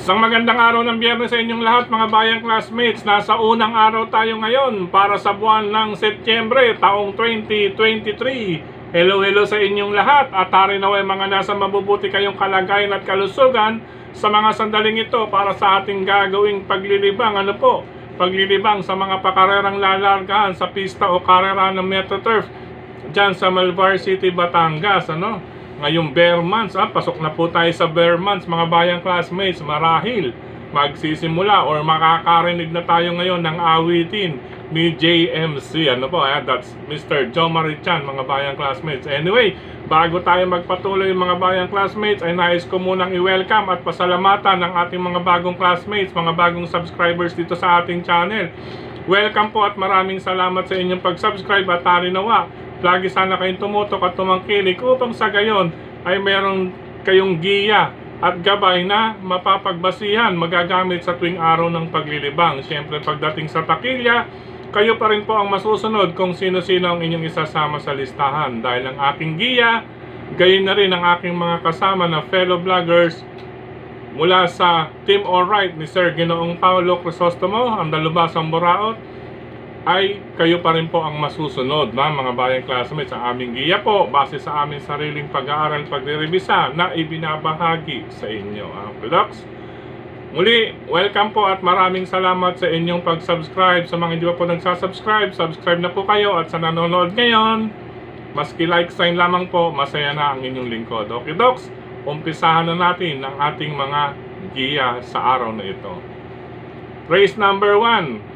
Isang magandang araw ng Biyernes sa inyong lahat mga bayang classmates. Nasa unang araw tayo ngayon para sa buwan ng Setyembre, taong 2023. Hello sa inyong lahat at hari naway mga nasa mabubuti kayong kalagayan at kalusugan sa mga sandaling ito para sa ating gagawing paglilibang. Paglilibang sa mga pakarerang lalargahan sa pista o karera ng MetroTurf dyan sa Malvar City, Batangas. Ngayong bear months, pasok na po tayo sa bear months mga bayang classmates. Marahil magsisimula or makakarinig na tayo ngayon ng awitin ni JMC. That's Mr. Jo Marichan mga bayang classmates. Anyway, bago tayo magpatuloy mga bayang classmates, ay nais ko munang i-welcome at pasalamatan ng ating mga bagong classmates, mga bagong subscribers dito sa ating channel. Welcome po at maraming salamat sa inyong pag-subscribe at hari nawa lagi sana kayong tumutok at tumangkilik upang sa gayon ay meron kayong giya at gabay na mapapagbasihan magagamit sa tuwing araw ng paglilibang. Siyempre pagdating sa takilya, kayo pa rin po ang masusunod kung sino-sino ang inyong isasama sa listahan. Dahil ang aking giya, gayon na rin ang aking mga kasama na fellow vloggers mula sa Team Alright ni Sir Ginoong Paulo Crisostomo, ang dalubasang Buraot, ay kayo pa rin po ang masusunod mga bayang classmates. Sa aming giya po, base sa aming sariling pag-aaral, pagre-revisa na ibinabahagi sa inyo. Products. Muli, welcome po at maraming salamat sa inyong pag-subscribe. Sa mga hindi pa po nagsasubscribe, subscribe na po kayo. At sa nanonood ngayon, maski like sign lamang po, masaya na ang inyong lingkod. Okay, Docs? Umpisahan na natin ang ating mga giya sa araw na ito. Race number 1.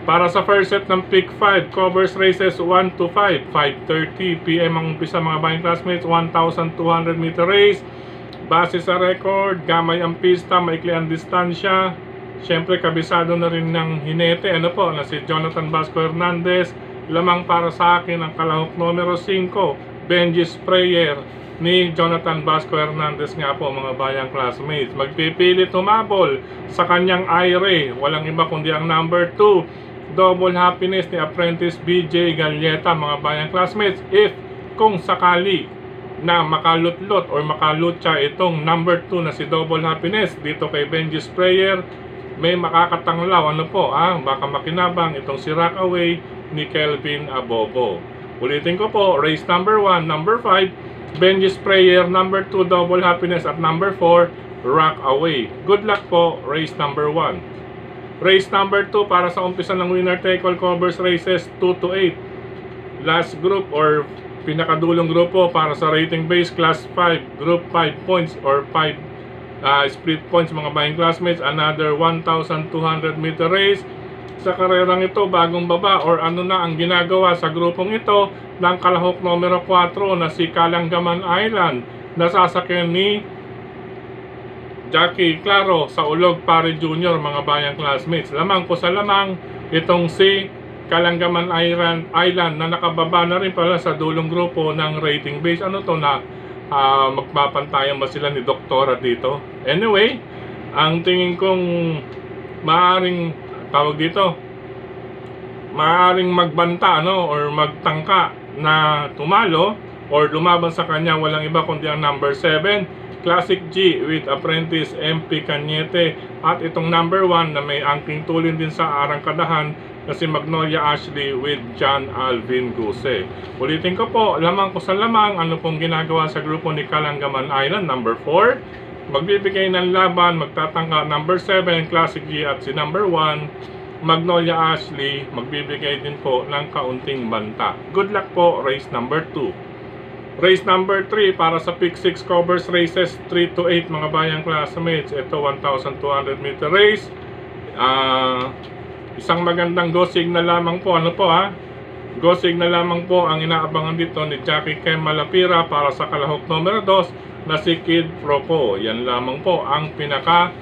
Para sa first set ng Pick 5, covers races 1 to 5, 5:30 PM ang umpisa mga bayang classmates, 1,200 meter race. Base sa record, gamay ang pista, maikli ang distansya. Siyempre, kabisado na rin ng hinete, na si Jonathan Vasco Hernandez. Lamang para sa akin ang kalahok numero 5, Benji Sprayer ni Jonathan Vasco Hernandez nga po mga bayang classmates. Magpipilit humabol sa kanyang ire, walang iba kundi ang number 2, Double Happiness ni Apprentice BJ Galleta mga bayang classmates. Kung sakali na makalutlot or makalutsa itong number 2 na si Double Happiness dito kay Benji Sprayer, may makakatanglaw baka makinabang itong si Rockaway ni Kelvin Abobo. Ulitin ko po, race number 1, number 5 Benji Sprayer, number 2 Double Happiness at number 4 Rockaway. Good luck po, race number 1. Race number 2 para sa umpisa ng winner take all, covers races 2 to 8. Last group or pinakadulong grupo para sa rating base class 5, group 5 points or 5 split points mga bayang classmates. Another 1,200 meter race. Sa karerang ito, bagong baba or na ang ginagawa sa grupong ito ng kalahok numero 4 na si Calanggaman Island, nasasakyan ni Jackie Claro sa Ulog Pare Jr. mga bayang classmates. Lamang po sa lamang itong si Calanggaman Island na nakababa na rin pala sa dulong grupo ng rating base. Magpapantayan ba sila ni Doktora dito? Anyway, ang tingin kong maaring magbanta or magtangka na tumalo or lumaban sa kanya, walang iba kundi ang number 7 Classic G with Apprentice MP Cañete at itong number 1 na may angking tulin din sa arangkadahan na si Magnolia Ashley with John Alvin Guse. Ulitin ko po, lamang ko sa lamang pong ginagawa sa grupo ni Calanggaman Island. Number 4 magbibigay ng laban, magtatangka number 7 Classic G at si number 1 Magnolia Ashley magbibigay din po ng kaunting banta. Good luck po, race number 2. Race number 3 para sa Pick 6, covers races 3 to 8 mga bayang classmates. Ito 1,200 meter race. Isang magandang go signal lamang po. Go signal lamang po ang inaabangan dito ni Jackie Kem Malapira para sa kalahok numero 2 na si Kid Proco. Yan lamang po ang pinaka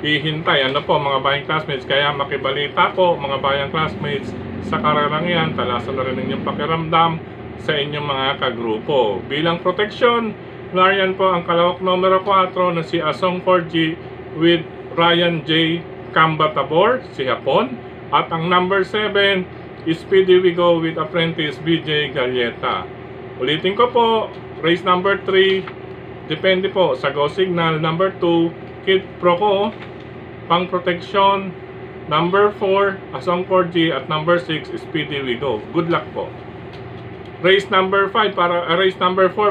ihintay mga bayang classmates. Kaya makibalita po mga bayang classmates sa karerang yan. Talasan na rin inyong pakiramdam sa inyong mga kagrupo. Bilang proteksyon, nariyan po ang kalahok numero 4 na si Asong 4G with Ryan J. Kambatabor, si Hapon. At ang number 7, Speedy We Go with Apprentice BJ Galleta. Ulitin ko po, race number 3, Depende po sa go signal. Number 2, Kid Proco, pang protection. Number 4, Asong 4G. At number 6, Speedy We Go. Good luck po. Race number 4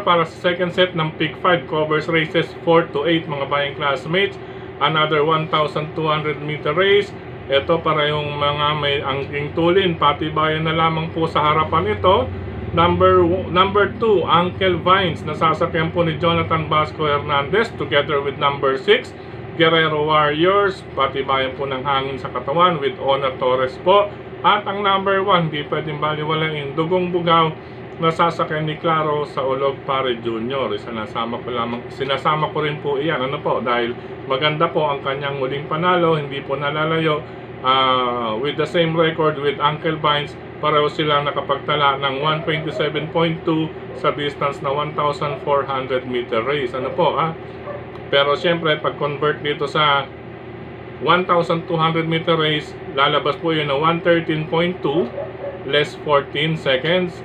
para sa second set ng Pick 5 covers races 4 to 8 mga bayang classmates. Another 1,200 meter race. Ito para yung mga may angking tulin, patibayan na lamang po sa harapan ito. Number 2, Uncle Vines, nasasakyan po ni Jonathan Vasco Hernandez together with number 6, Guerrero Warriors, patibayan po ng hangin sa katawan with Ona Torres po. At ang number 1, hindi pwedeng baliwalain, Dugong Bugaw, nasasakyan ni Claro sa Olog Pare Jr. Sinasama ko rin po iyan, dahil maganda po ang kanyang muling panalo, hindi po nalalayo with the same record with Uncle Vines. Pareho silang nakapagtala ng 127.2 sa distance na 1,400 meter race. Pero syempre, pag-convert dito sa 1,200 meter race, lalabas po yun na 113.2 less 14 seconds.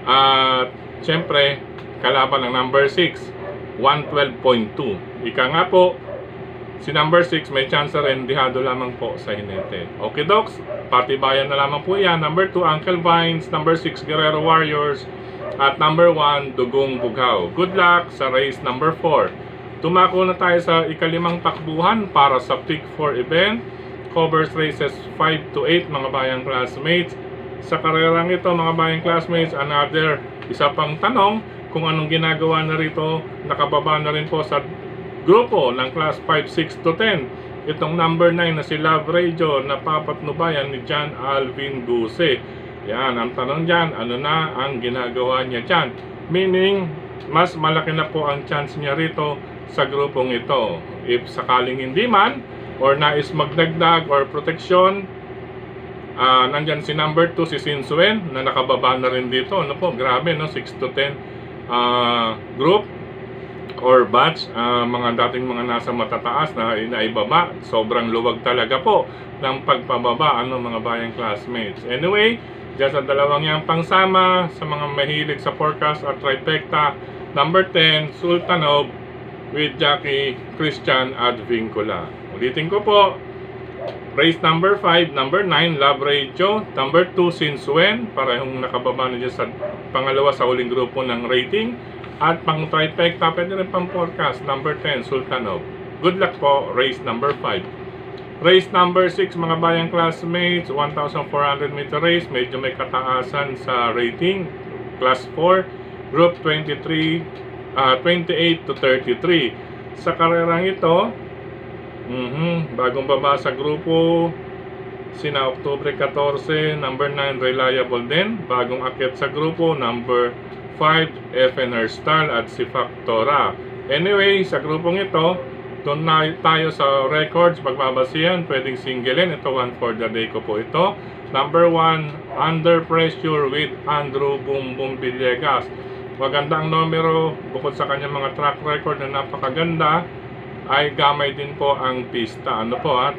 At syempre, kalaban ng number 6, 112.2. Ika nga po, si number 6 may chance rin, dihado lamang po sa hinete. Okay, docs, patibayan na lamang po yan. Number 2, Uncle Vines. Number 6, Guerrero Warriors. At number 1, Dugong Bugaw. Good luck sa race number 4. Tumako na tayo sa ikalimang takbuhan para sa Pick 4 event. Covers races 5 to 8 mga bayang classmates. Sa karerang ito mga bayang classmates, another isa pang tanong kung anong ginagawa na rito. Nakababa na rin po sa grupo ng class 5, 6 to 10 itong number 9 na si Love Radio na papatnubayan ni John Alvin Guse. Yan, ang tanong dyan, ano na ang ginagawa niya dyan? Meaning, mas malaki na po ang chance niya rito sa grupong ito. If sakaling hindi man, or nais magdagdag or protection, nandyan si number 2, si Sinsuen, na nakababa na rin dito. Grabe, 6 to 10 group or batch, mga dating mga nasa matataas na inaibaba. Sobrang luwag talaga po ng pagpababa mga bayang classmates. Anyway, dyan sa dalawang yan pangsama sa mga mahilig sa forecast at trifecta, number 10, Sultanov with Jackie Christian Advincula. Ulitin ko po, race number 5, number 9, Love Radio, number 2, Sinsuen, parehong nakababa na dyan sa pangalawa sa huling grupo ng rating. At pang trifecta, pwede rin pang forecast, number 10, Sultanov. Good luck po, race number 5. Race number 6, mga bayang classmates, 1,400 meter race, medyo may kataasan sa rating. Class 4, group 28 to 33. Sa karerang ito, bagong baba sa grupo, sina Oktubre 14, number 9, Reliable din. Bagong akyat sa grupo, number 5, FNR Star at si Factora. Anyway, sa grupong ito, doon na tayo sa records, magbabasihan, pwedeng singlein. Ito, one for the day ko po ito. Number 1, Under Pressure with Andrew Bumbum Villegas. Maganda ang numero, bukod sa kanyang mga track record na napakaganda, ay gamay din po ang pista.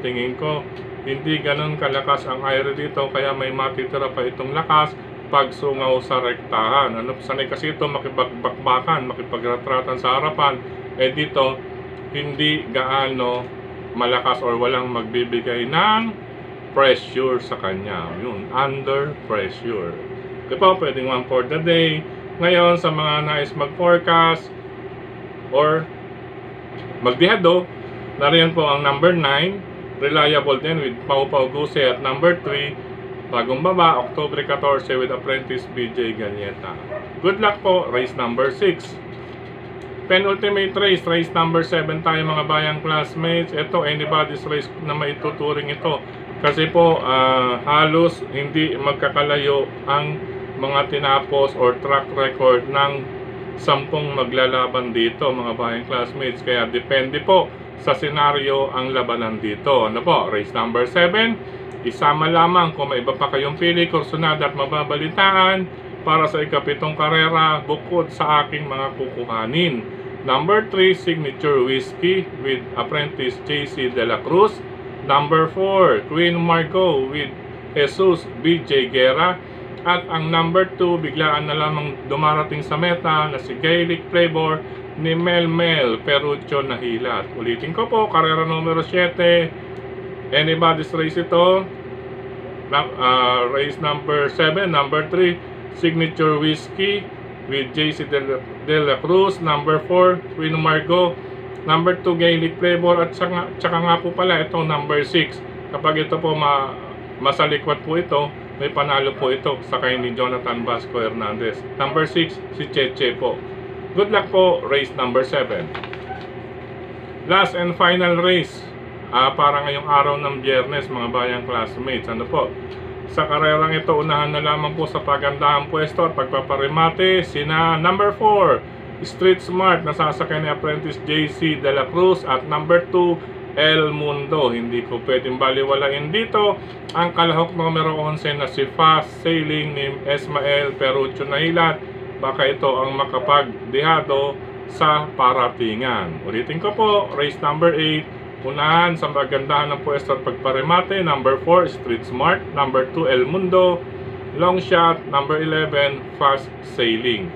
Tingin ko, hindi ganun kalakas ang air dito, kaya may matitira pa itong lakas pag sungaw sa rektahan. Sanay kasi ito makipagbakbakan, makipagretratan sa harapan. Dito, hindi gaano malakas or walang magbibigay ng pressure sa kanya. Yun, under pressure. Okay po, pwedeng one for the day. Ngayon, sa mga nais mag-forecast or magdihado, nariyan po ang number 9, Reliable din with Pau Pau Guse, at number 3, bagong baba, Oktubre 14 with Apprentice BJ Ganyeta. Good luck po, race number 6. Penultimate race, race number 7 tayo mga bayang classmates. Ito, anybody's race na maituturing ito. Kasi po, halos hindi magkakalayo ang mga tinapos or track record ng 10 maglalaban dito mga bayang classmates. Kaya depende po sa senaryo ang labanan dito. Race number 7. Isama lamang kung may iba pa kayong pili, kursunada at mababalitaan para sa ikapitong karera bukod sa aking mga kukuhanin. Number 3, Signature Whiskey with Apprentice JC De La Cruz. Number 4, Queen Margot with Jesus BJ Guerra. At ang number 2, biglaan na lamang dumarating sa meta na si Gaelic Flavor ni Melmel Perucho Nahilat. Ulitin ko po, karera numero 7, anybody's race ito. Race number 7, number 3, Signature Whiskey with JC De La Cruz. Number 4, Queen Margot. Number 2, Gaelic Flavor. At tsaka nga po pala itong number 6. Kapag ito po masalikwat po ito, may panalo po ito sa kay ni Jonathan Vasco Hernandez. Number 6, si Cheche po. Good luck po, race number 7. Last and final race para ngayong araw ng Biyernes, mga bayang classmates. Ano po? Sa karerang ito, unahan na lamang po sa pagandahang pwesto at pagpaparimate sina number 4, Street Smart, nasasakay ni Apprentice JC De La Cruz, at number 2, El Mundo. Hindi ko pwedeng baliwalain dito ang kalahok numero 11 na si Fast Sailing ni Esmael Perucho Nahilat. Baka ito ang makapagdihado sa paratingan. Ulitin ko po, race number 8, unahan sa magandahan ng pwesto at pagparemate, number 4, Street Smart, number 2, El Mundo, Long Shot, number 11, Fast Sailing.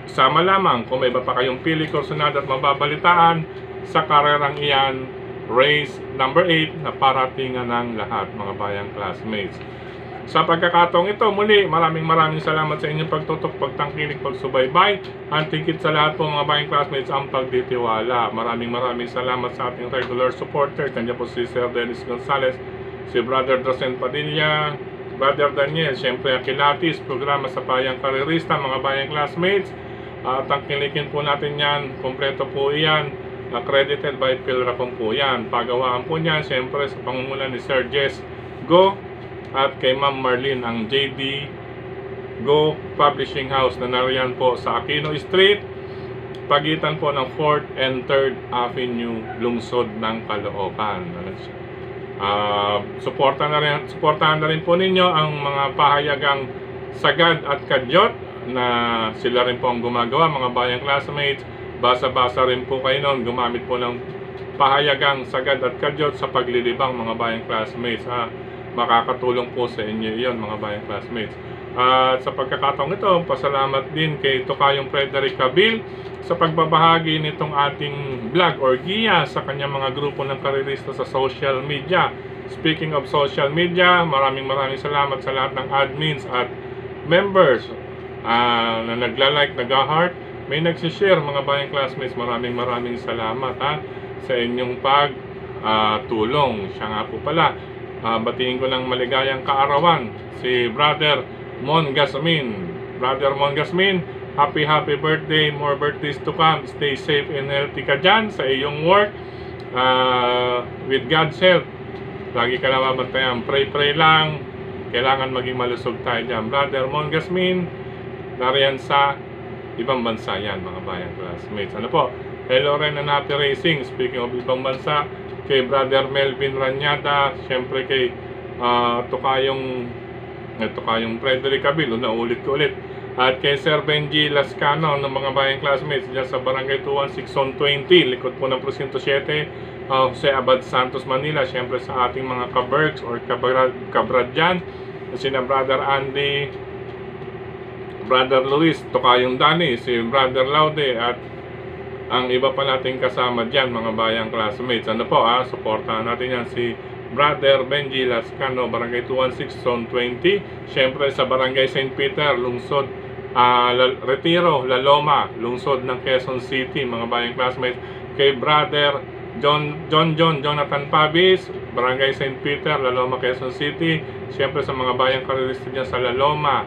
Sama lamang kung may iba pa kayong pili, kursunada at mababalitaan sa karerang iyan, race number 8 na paratingan ng lahat, mga bayang classmates. Sa pagkakataong ito, muli, maraming salamat sa inyong pagtutok, pagtangkilik, pagsubaybay. Ang tingkit sa lahat po, mga bayang classmates, ang pagditiwala. Maraming salamat sa ating regular supporters. Nandiyan po si Sir Dennis Gonzalez, si Brother Drasen Padilla, Brother Daniel, syempre Akilatis, programa sa Bayang Karerista, mga bayang classmates. Tangkilikin po natin yan, kompleto po yan. Accredited by Philracom po yan. Pagawaan po niyan, syempre sa pangunguna ni Sir Jess Go at kay Ma'am Marlene, ang JD Go Publishing House na nariyan po sa Aquino Street, pagitan po ng 4th and 3rd Avenue, lungsod ng Caloocan. Suportahan na rin po ninyo ang mga pahayagang sagad at kadyot na sila rin po ang gumagawa, mga bayang classmates. Basa-basa rin po kayo noon, gumamit po ng pahayagang sagad at kadyot sa paglilibang, mga bayang classmates. Makakatulong po sa inyo iyon, mga bayang classmates. At sa pagkakataong ito, pasalamat din kay Tokayong Frederick Cabil sa pagbabahagi nitong ating vlog or giya sa kanyang mga grupo ng karerista sa social media. Speaking of social media, maraming salamat sa lahat ng admins at members na nagla-like, nag-heart, may nagsishare, mga bayang classmates. Maraming salamat sa inyong pagtulong. Siya nga po pala, batiin ko ng maligayang kaarawan si Brother Mon Gasmin. Brother Mon Gasmin, happy birthday, more birthdays to come. Stay safe and healthy ka dyan sa iyong work. With God's help, lagi ka lang mabantayan. Pray lang, kailangan maging malusog tayo dyan. Brother Mon Gasmin, nariyan sa ibang bansa yan, mga bayan classmates. Ano po? Hello rin and happy racing. Speaking of ibang bansa, kay Brother Melvin Ranyada, syempre kay Tokayong Frederick Cabil, naulit ko ulit, at kay Sir Benji Lascano ng mga bayang classmates dyan sa Barangay 216 Zone 20, likod po ng Presinto 7, Jose Abad Santos, Manila. Syempre sa ating mga kabergs or kabrad dyan, sina Brother Andy, Brother Luis, Tokayong Dani, si Brother Laude, at ang iba pa nating kasama dyan, mga bayang classmates. Ano po, supportahan natin yan si Brother Benji Lascano, Barangay 216 Zone 20. Syempre sa Barangay St. Peter, lungsod Retiro, La Loma, lungsod ng Quezon City, mga bayang classmates. Kay Brother Jonathan Pabis, Barangay St. Peter, La Loma, Quezon City. Syempre sa mga bayang karerista dyan sa La Loma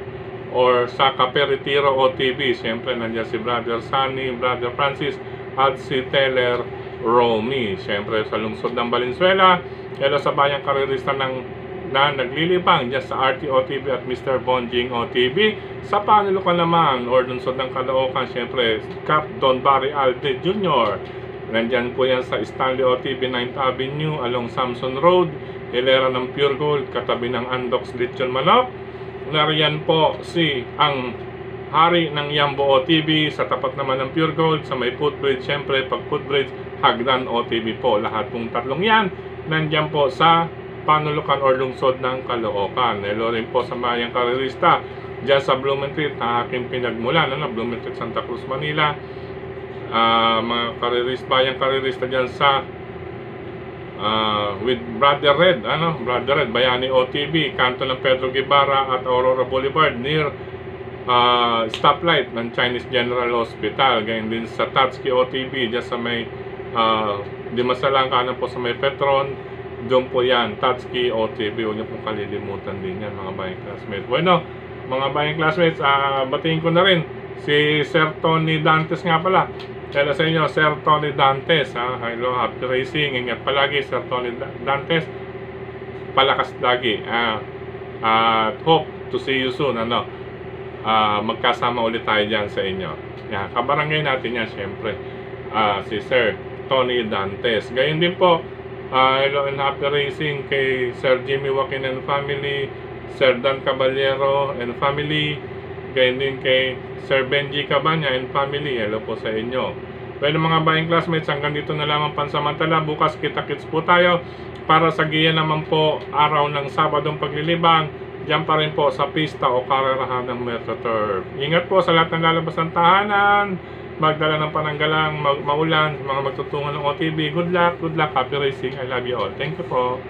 or sa Cape Retiro OTB, syempre nandiyan si Brother Sunny, Brother Francis, at si Teller Romy. Syempre sa lungsod ng Valenzuela, hello sa bayang karerista na naglilibang dyan sa RT OTB at Mr. Bonjing OTB. Sa Panulukan naman or lungsod ng Caloocan, syempre Cap Don Barry Alde Jr. Nandyan po yan sa Stanley OTB 9th Avenue along Samson Road, hilera ng Pure Gold, katabi ng Andox Lechon Manok. Nariyan po ang hari ng Yambo OTB, sa tapat naman ng Pure Gold, sa may footbridge, syempre pag footbridge, Hagdan OTB po. Lahat pong tatlong yan, nandyan po sa Panulukan or lungsod ng Caloocan. Hello rin po sa bayang karerista dyan sa Blumentritt na aking pinagmulan, Blumentritt, Santa Cruz, Manila. mga bayang karirista dyan sa with Brother Red, Brother Red, Bayani OTB, kanto ng Pedro Guevara at Aurora Boulevard near stoplight ng Chinese General Hospital. Ganyan din sa Tatsuki OTB dyan sa may Dimasalang, kanan po sa may Petron, doon po yan, Tatsuki OTB. Huwag niyo pong kalilimutan din yan, mga bayang classmates. Bueno, mga bayang classmates, batiin ko na rin si Sir Tony Dantes nga pala. Hello sa inyo, Sir Tony Dantes. Hello, happy racing. Ingat palagi, Sir Tony Dantes. Palakas lagi. Hope to see you soon. Magkasama ulit tayo dyan sa inyo. Yan, kabarangay natin yan, syempre. Si Sir Tony Dantes. Gayon din po, hello and happy racing kay Sir Jimmy Joaquin and family, Sir Dan Caballero and family. Gayon din kay Sir Benji Cabanya and family. Hello po sa inyo. Well, mga bayang classmates, hanggang dito na lamang pansamantala. Bukas kita-kits po tayo para sa giya naman po araw ng Sabadong paglilibang. Diyan pa rin po sa pista o karerahan ng Metro Turf. Ingat po sa lahat ng lalabas ng tahanan. Magdala ng pananggalang, maulan, mga magtutungan ng OTB. Good luck, happy racing. I love you all. Thank you po.